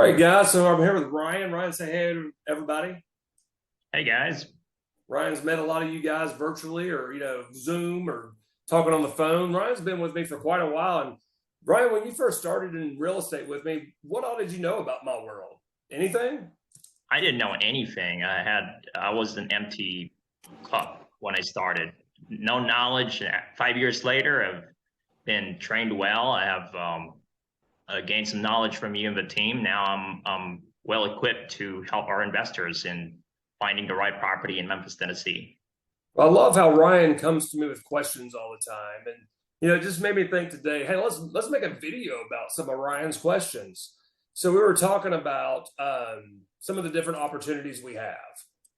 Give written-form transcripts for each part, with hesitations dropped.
right, guys. So I'm here with Ryan. Ryan, say hey to everybody. Hey guys. Ryan's met a lot of you guys virtually or, Zoom or talking on the phone. Ryan's been with me for quite a while. And Ryan, when you first started in real estate with me, what all did you know about my world? Anything? I didn't know anything. I was an empty cup when I started. No knowledge. 5 years later, I've been trained well. I have gained some knowledge from you and the team. Now I'm well equipped to help our investors in finding the right property in Memphis, Tennessee. Well, I love how Ryan comes to me with questions all the time. And, it just made me think today, hey, let's make a video about some of Ryan's questions. So we were talking about some of the different opportunities we have.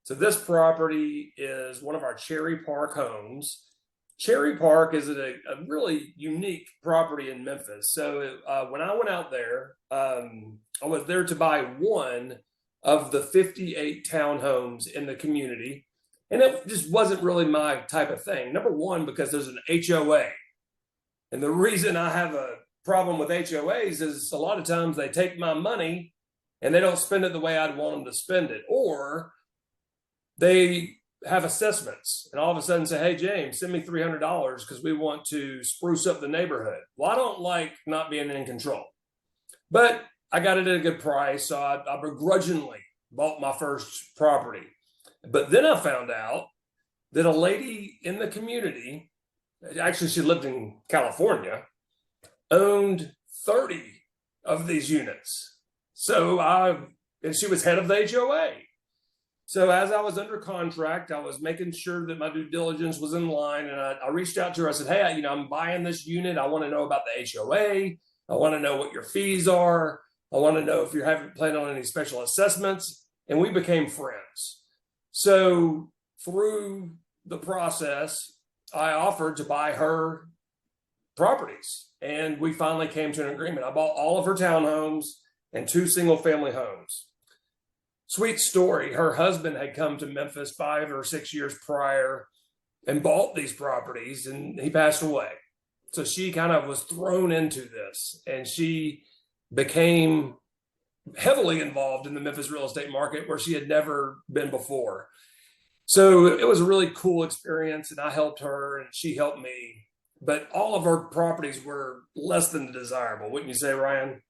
So this property is one of our Cherry Park homes. Cherry Park is a really unique property in Memphis. So when I went out there, I was there to buy one of the 58 townhomes in the community. And it just wasn't really my type of thing. Number one, because there's an HOA. And the reason I have a problem with HOAs is a lot of times they take my money and they don't spend it the way I'd want them to spend it. Or they have assessments and all of a sudden say, hey, James, send me $300 because we want to spruce up the neighborhood. Well, I don't like not being in control. But I got it at a good price. So I begrudgingly bought my first property. But then I found out that a lady in the community, actually she lived in California, owned 30 of these units. And she was head of the HOA. So as I was under contract, I was making sure that my due diligence was in line. And I reached out to her. I said, hey, I'm buying this unit. I want to know about the HOA. I want to know what your fees are. I want to know if you're having planned on any special assessments. And we became friends. So through the process, I offered to buy her properties. And we finally came to an agreement. I bought all of her townhomes and 2 single-family homes. Sweet story. Her husband had come to Memphis 5 or 6 years prior and bought these properties, and he passed away. So she kind of was thrown into this, and she became heavily involved in the Memphis real estate market where she had never been before. So it was a really cool experience, and I helped her and she helped me. But all of our properties were less than desirable, wouldn't you say, Ryan?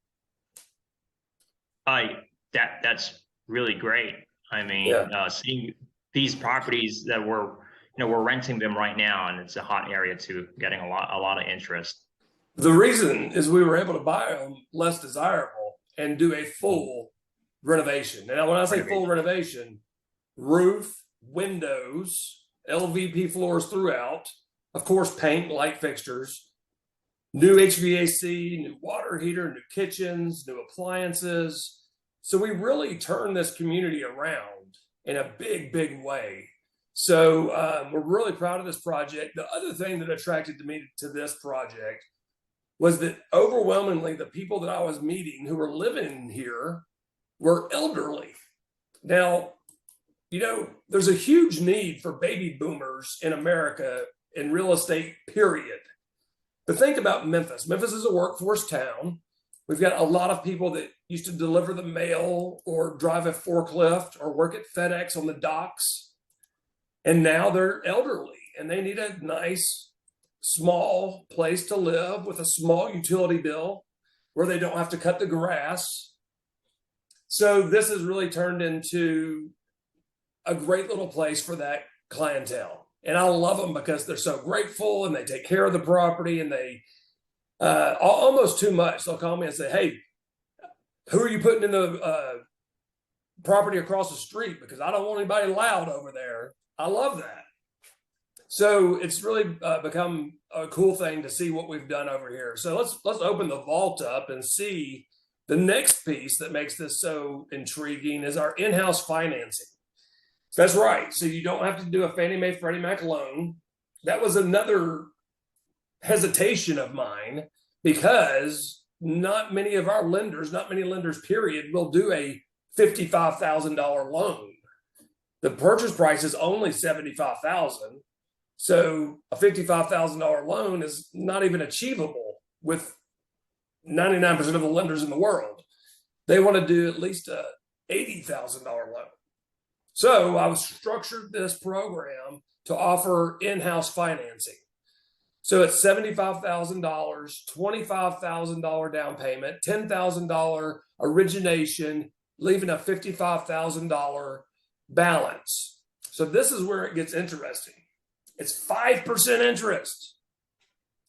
That's really great. I mean, Yeah. seeing these properties that we're renting them right now, and it's a hot area too, getting a lot of interest. The reason is we were able to buy them less desirable and do a full renovation. And when I say full renovation, roof, windows, LVP floors throughout, of course, paint, light fixtures, new HVAC, new water heater, new kitchens, new appliances. So we really turned this community around in a big, big way. So we're really proud of this project. The other thing that attracted me to this project was that overwhelmingly the people that I was meeting who were living here were elderly. Now, there's a huge need for baby boomers in America in real estate, period. But think about Memphis. Memphis is a workforce town. We've got a lot of people that used to deliver the mail or drive a forklift or work at FedEx on the docks. And now they're elderly and they need a nice, small place to live with a small utility bill where they don't have to cut the grass. So this has really turned into a great little place for that clientele. And I love them because they're so grateful and they take care of the property, and they almost too much. They'll call me and say, hey, who are you putting in the property across the street? Because I don't want anybody loud over there. I love that. So it's really become a cool thing to see what we've done over here. So let's open the vault up and see the next piece that makes this so intriguing is our in-house financing. That's right. So you don't have to do a Fannie Mae, Freddie Mac loan. That was another hesitation of mine because not many lenders, period, will do a $55,000 loan. The purchase price is only $75,000. So a $55,000 loan is not even achievable with 99% of the lenders in the world. they want to do at least a $80,000 loan. So I structured this program to offer in-house financing. So it's $75,000, $25,000 down payment, $10,000 origination, leaving a $55,000 balance. So this is where it gets interesting. It's 5% interest.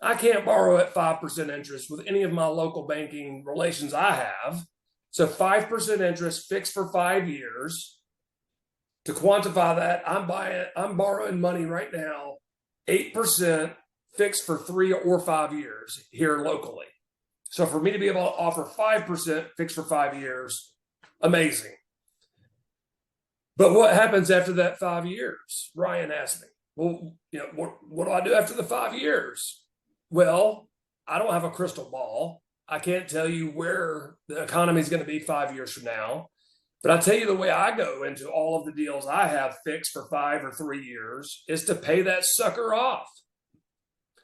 I can't borrow at 5% interest with any of my local banking relations I have. So 5% interest fixed for 5 years. To quantify that, I'm borrowing money right now, 8% fixed for 3 or 5 years here locally. So for me to be able to offer 5% fixed for 5 years, amazing. But what happens after that 5 years? Ryan asked me, well, what do I do after the 5 years? Well, I don't have a crystal ball. I can't tell you where the economy is going to be 5 years from now. But I'll tell you the way I go into all of the deals I have fixed for 5 or 3 years is to pay that sucker off.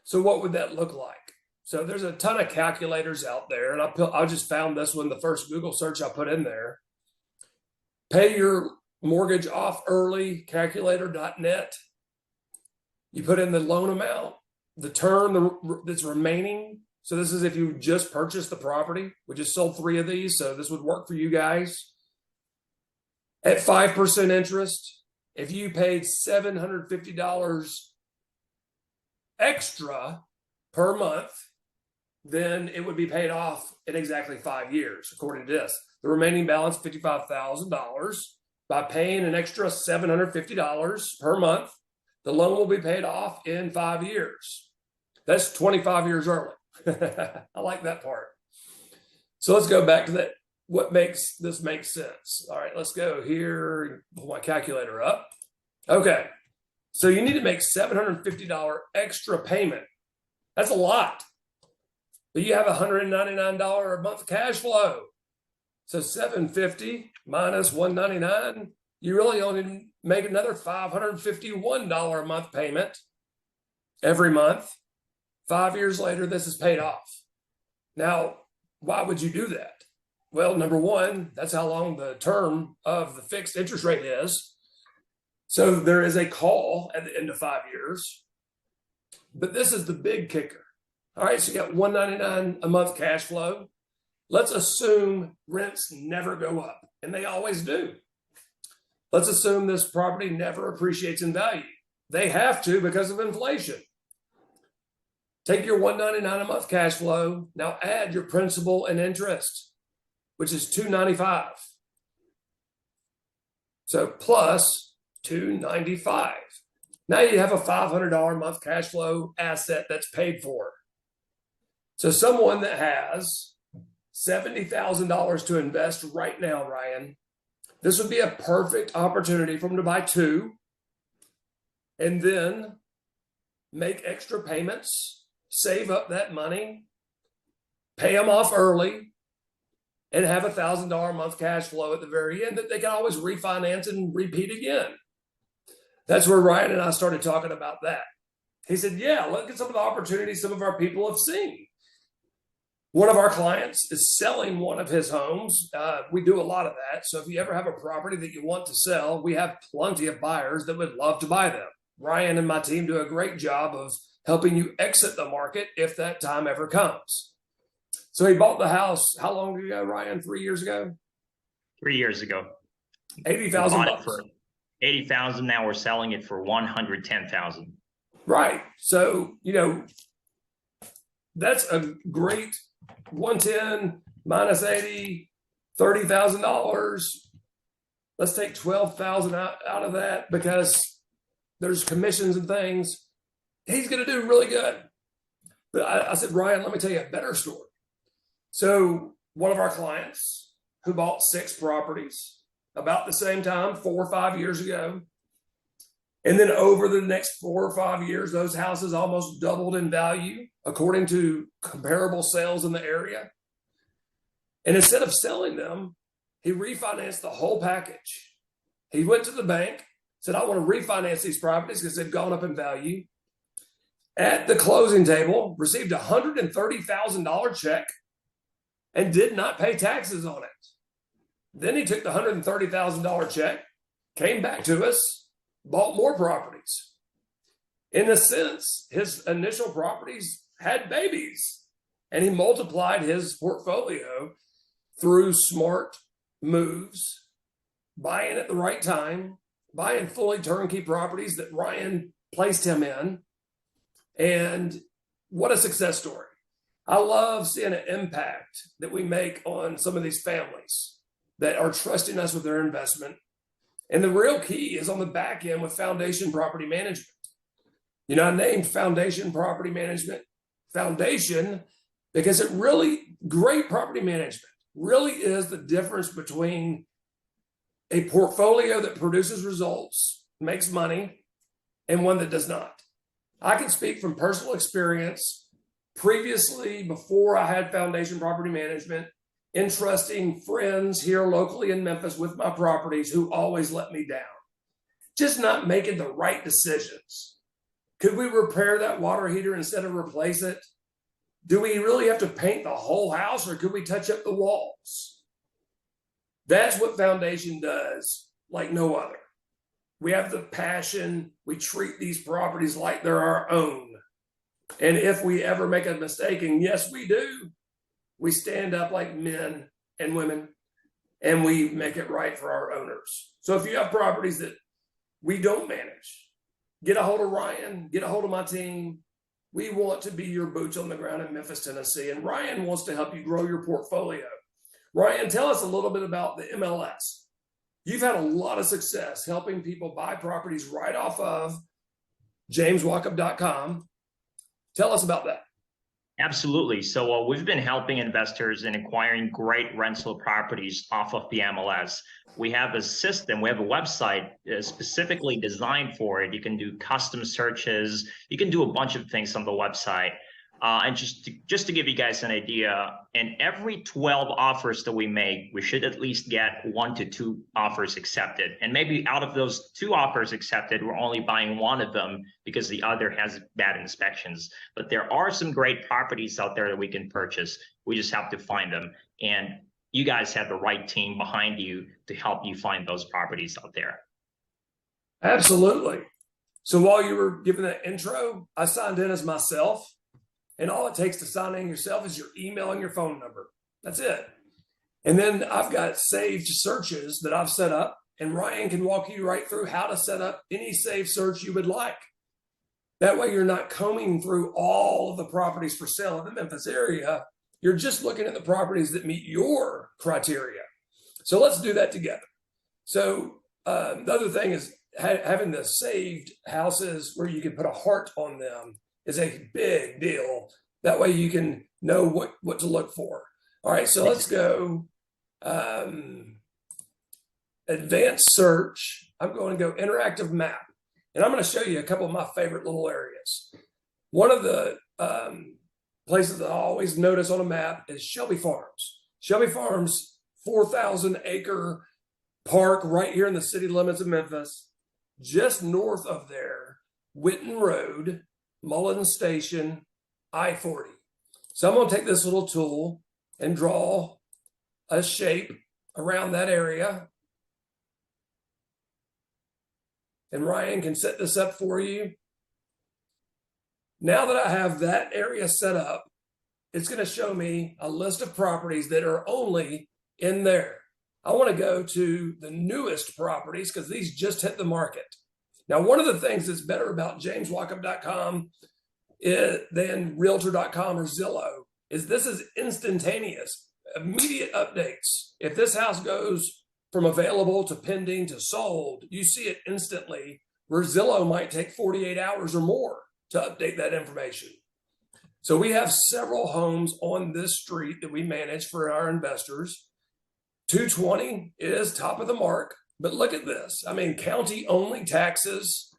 So what would that look like? So there's a ton of calculators out there, and I just found this one, the first Google search I put in there. Pay your mortgage off early, calculator.net. You put in the loan amount, the term that's remaining. So this is if you just purchased the property. We just sold 3 of these, so this would work for you guys. At 5% interest, if you paid $750 extra per month, then it would be paid off in exactly 5 years, according to this. The remaining balance, $55,000. By paying an extra $750 per month, the loan will be paid off in 5 years. That's 25 years early. I like that part. So let's go back to that. What makes this make sense? All right, let's go here and pull my calculator up. Okay, so you need to make $750 extra payment. That's a lot. But you have $199 a month cash flow. So $750 minus $199, you really only make another $551 a month payment every month. 5 years later, this is paid off. Now, why would you do that? Well, number one, that's how long the term of the fixed interest rate is. So there is a call at the end of 5 years. But this is the big kicker. All right, so you got $199 a month cash flow. Let's assume rents never go up, and they always do. Let's assume this property never appreciates in value. They have to because of inflation. Take your $199 a month cash flow. Now add your principal and interest, which is $295. So plus $295. Now you have a $500 a month cash flow asset that's paid for. So someone that has $70,000 to invest right now, Ryan, this would be a perfect opportunity for them to buy 2 and then make extra payments, save up that money, pay them off early, and have $1,000 a month cash flow at the very end that they can always refinance and repeat again. That's where Ryan and I started talking about that. He said, yeah, look at some of the opportunities some of our people have seen. One of our clients is selling one of his homes. We do a lot of that. So if you ever have a property that you want to sell, we have plenty of buyers that would love to buy them. Ryan and my team do a great job of helping you exit the market if that time ever comes. So he bought the house, how long ago, Ryan? 3 years ago? 3 years ago. $80,000 for $80,000. Now we're selling it for $110,000. Right. So, that's a great 110 minus 80, $30,000. Let's take 12,000 out of that because there's commissions and things. He's going to do really good. But I said, Ryan, let me tell you a better story. So one of our clients who bought 6 properties about the same time, 4 or 5 years ago. And then over the next 4 or 5 years, those houses almost doubled in value according to comparable sales in the area. And instead of selling them, he refinanced the whole package. He went to the bank, said, I want to refinance these properties because they've gone up in value. At the closing table, received a $130,000 check and did not pay taxes on it. Then he took the $130,000 check, came back to us, bought more properties. In a sense, his initial properties had babies, and he multiplied his portfolio through smart moves, buying at the right time, buying fully turnkey properties that Ryan placed him in. And what a success story. I love seeing an impact that we make on some of these families that are trusting us with their investment. And the real key is on the back end with Foundation Property Management. You know, I named Foundation Property Management Foundation because it really, great property management really is the difference between a portfolio that produces results, makes money, and one that does not. I can speak from personal experience. Previously, before I had Foundation Property Management, entrusting friends here locally in Memphis with my properties who always let me down, just not making the right decisions. Could we repair that water heater instead of replace it? Do we really have to paint the whole house, or could we touch up the walls? That's what Foundation does like no other. We have the passion. We treat these properties like they're our own. And if we ever make a mistake, and yes, we do, we stand up like men and women and we make it right for our owners. So if you have properties that we don't manage, get a hold of Ryan, get a hold of my team. We want to be your boots on the ground in Memphis, Tennessee. And Ryan wants to help you grow your portfolio. Ryan, tell us a little bit about the MLS. You've had a lot of success helping people buy properties right off of jameswalkup.com. Tell us about that. Absolutely. So we've been helping investors in acquiring great rental properties off of the MLS. We have a system, we have a website specifically designed for it. You can do custom searches. You can do a bunch of things on the website. And just to give you guys an idea, in every 12 offers that we make, we should at least get 1 to 2 offers accepted. And maybe out of those 2 offers accepted, we're only buying one of them because the other has bad inspections. But there are some great properties out there that we can purchase. We just have to find them. And you guys have the right team behind you to help you find those properties out there. Absolutely. So while you were giving that intro, I signed in as myself. And all it takes to sign in yourself is your email and your phone number. That's it. And then I've got saved searches that I've set up, and Ryan can walk you right through how to set up any saved search you would like. That way you're not combing through all of the properties for sale in the Memphis area. You're just looking at the properties that meet your criteria. So let's do that together. So the other thing is having the saved houses where you can put a heart on them is a big deal. That way you can know what to look for. All right, so let's go advanced search. I'm going to go interactive map. And I'm going to show you a couple of my favorite little areas. One of the places that I always notice on a map is Shelby Farms. Shelby Farms, 4,000 acre park right here in the city limits of Memphis. Just north of there, Witten Road, Mullins Station, I-40. So I'm going to take this little tool and draw a shape around that area. And Ryan can set this up for you. Now that I have that area set up, it's going to show me a list of properties that are only in there. I want to go to the newest properties because these just hit the market. Now, one of the things that's better about jameswalkup.com than realtor.com or Zillow is this is instantaneous, immediate updates. If this house goes from available to pending to sold, you see it instantly, where Zillow might take 48 hours or more to update that information. So we have several homes on this street that we manage for our investors. 220 is top of the mark, but look at this. I mean, county only taxes,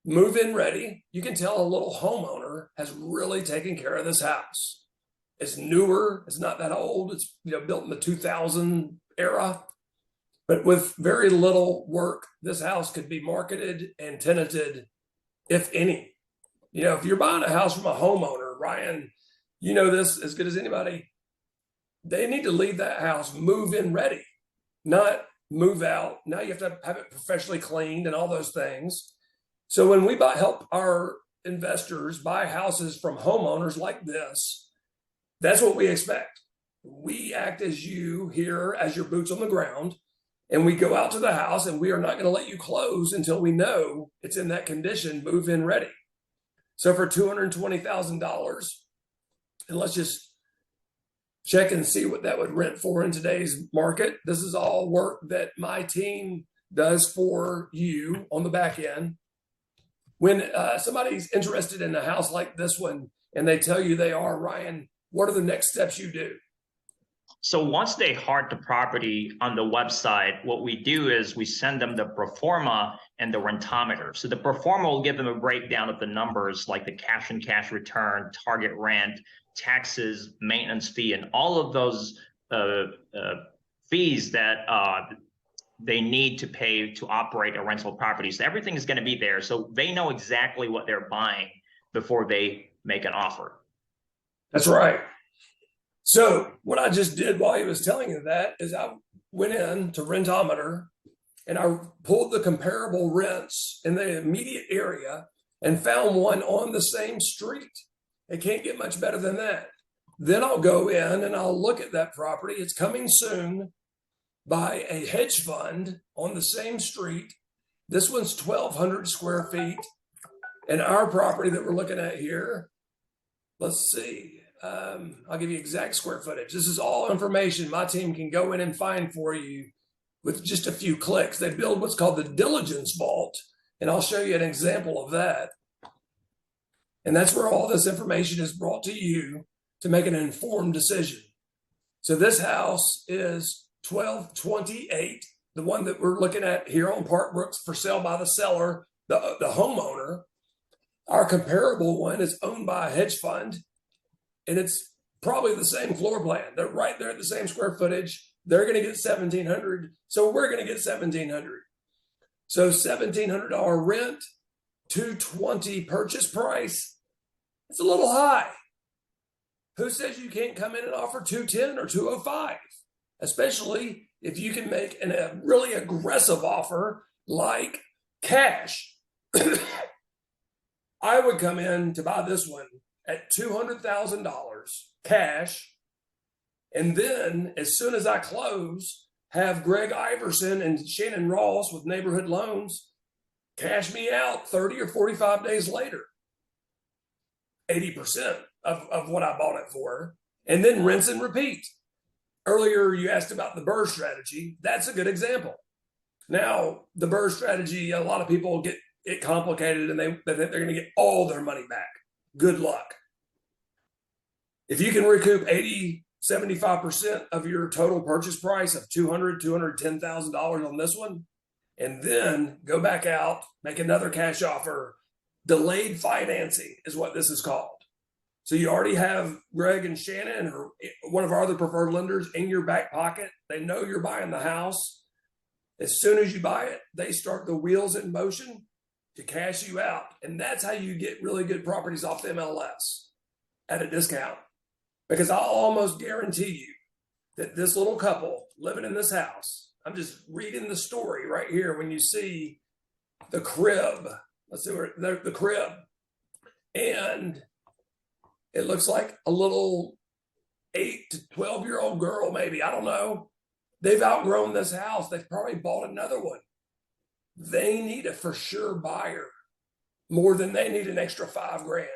move-in ready. You can tell a little homeowner has really taken care of this house. It's newer. It's not that old. It's built in the 2000 era. But with very little work, this house could be marketed and tenanted, if any. If you're buying a house from a homeowner, Ryan, you know this as good as anybody. They need to leave that house move-in ready. not move out. Now you have to have it professionally cleaned and all those things. So when we help our investors buy houses from homeowners like this, that's what we expect. We act as you here, as your boots on the ground, and we go out to the house, and we are not going to let you close until we know it's in that condition, move-in ready. So for $220,000, and let's just check and see what that would rent for in today's market. This is all work that my team does for you on the back end. When somebody's interested in a house like this one and they tell you they are, Ryan, what are the next steps you do? So once they heart the property on the website, what we do is we send them the pro forma and the rentometer. So the pro forma will give them a breakdown of the numbers like the cash and cash return, target rent, taxes, maintenance fee, and all of those fees that they need to pay to operate a rental property. So everything is going to be there. So they know exactly what they're buying before they make an offer. That's right. So what I just did while he was telling you that is I went in to Rentometer and I pulled the comparable rents in the immediate area and found one on the same street. It can't get much better than that. Then I'll go in and I'll look at that property. It's coming soon by a hedge fund on the same street. This one's 1,200 square feet. And our property that we're looking at here, let's see. I'll give you exact square footage. This is all information my team can go in and find for you with just a few clicks. They build what's called the diligence vault, and I'll show you an example of that. And that's where all this information is brought to you to make an informed decision. So this house is 1228, the one that we're looking at here on Park Brooks for sale by the seller, the homeowner. Our comparable one is owned by a hedge fund. And it's probably the same floor plan. They're right there at the same square footage. They're going to get $1,700. So we're going to get $1,700. So $1,700 rent, $220 purchase price. It's a little high. Who says you can't come in and offer $210 or $205? Especially if you can make a really aggressive offer like cash. I would come in to buy this one at $200,000 cash, and then as soon as I close, have Greg Iverson and Shannon Ross with Neighborhood Loans cash me out 30 or 45 days later, 80% of what I bought it for, and then rinse and repeat. Earlier, you asked about the BRRRR strategy. That's a good example. Now, the BRRRR strategy, a lot of people get it complicated and they think they're going to get all their money back. Good luck. If you can recoup 80, 75% of your total purchase price of $210,000 on this one, and then go back out, make another cash offer, delayed financing is what this is called. So you already have Greg and Shannon or one of our other preferred lenders in your back pocket. They know you're buying the house. As soon as you buy it, they start the wheels in motion to cash you out. And that's how you get really good properties off the MLS at a discount. Because I'll almost guarantee you that this little couple living in this house, I'm just reading the story right here when you see the crib. Let's see where the crib. And it looks like a little 8 to 12-year-old girl, maybe. I don't know. They've outgrown this house. They've probably bought another one. They need a for sure buyer more than they need an extra $5,000.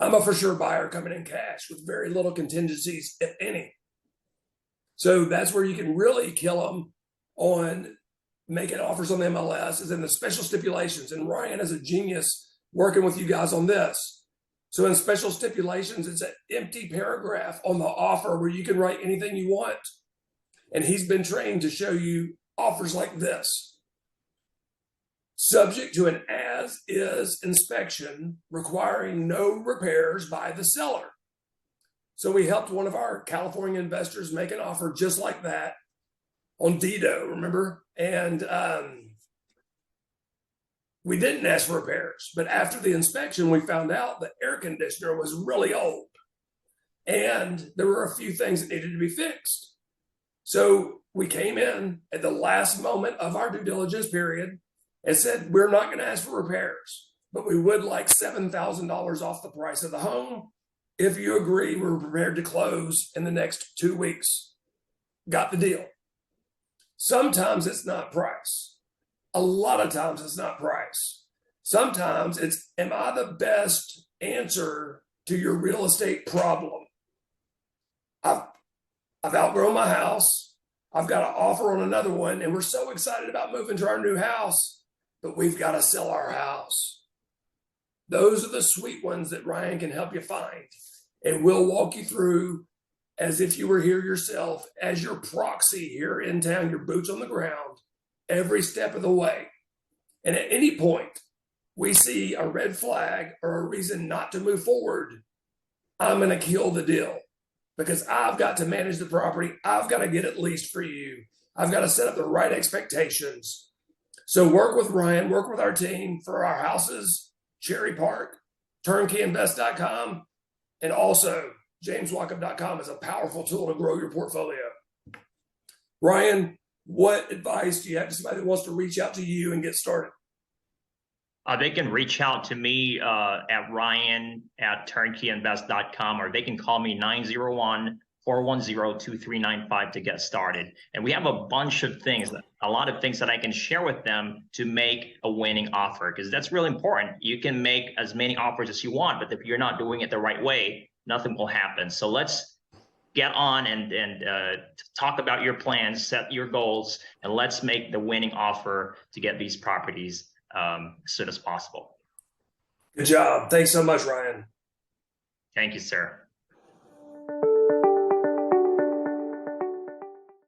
I'm a for sure buyer coming in cash with very little contingencies, if any. So that's where you can really kill them on making offers on the MLS, is in the special stipulations. And Ryan is a genius working with you guys on this. So in special stipulations, it's an empty paragraph on the offer where you can write anything you want. And he's been trained to show you offers like this. Subject to an as-is inspection requiring no repairs by the seller. So we helped one of our California investors make an offer just like that on Dido, remember? And we didn't ask for repairs, but after the inspection, we found out the air conditioner was really old and there were a few things that needed to be fixed. So we came in at the last moment of our due diligence period and said, we're not going to ask for repairs, but we would like $7,000 off the price of the home. If you agree, we're prepared to close in the next 2 weeks. Got the deal. Sometimes it's not price. A lot of times it's not price. Sometimes it's, am I the best answer to your real estate problem? I've outgrown my house. I've got an offer on another one, and we're so excited about moving to our new house, but we've got to sell our house. Those are the sweet ones that Ryan can help you find. And we'll walk you through as if you were here yourself, as your proxy here in town, your boots on the ground, every step of the way. And at any point we see a red flag or a reason not to move forward, I'm going to kill the deal because I've got to manage the property. I've got to get it leased for you. I've got to set up the right expectations. So work with Ryan, work with our team for our houses, Cherry Park, turnkeyinvest.com, and also jameswalkup.com is a powerful tool to grow your portfolio. Ryan, what advice do you have to somebody that wants to reach out to you and get started? They can reach out to me at ryan@turnkeyinvest.com, or they can call me 901-410-2395 to get started. And we have a bunch of things, a lot of things that I can share with them to make a winning offer, because that's really important. You can make as many offers as you want, but if you're not doing it the right way, nothing will happen. So let's get on and talk about your plans, set your goals, and let's make the winning offer to get these properties as soon as possible. Good job. Thanks so much, Ryan. Thank you, sir.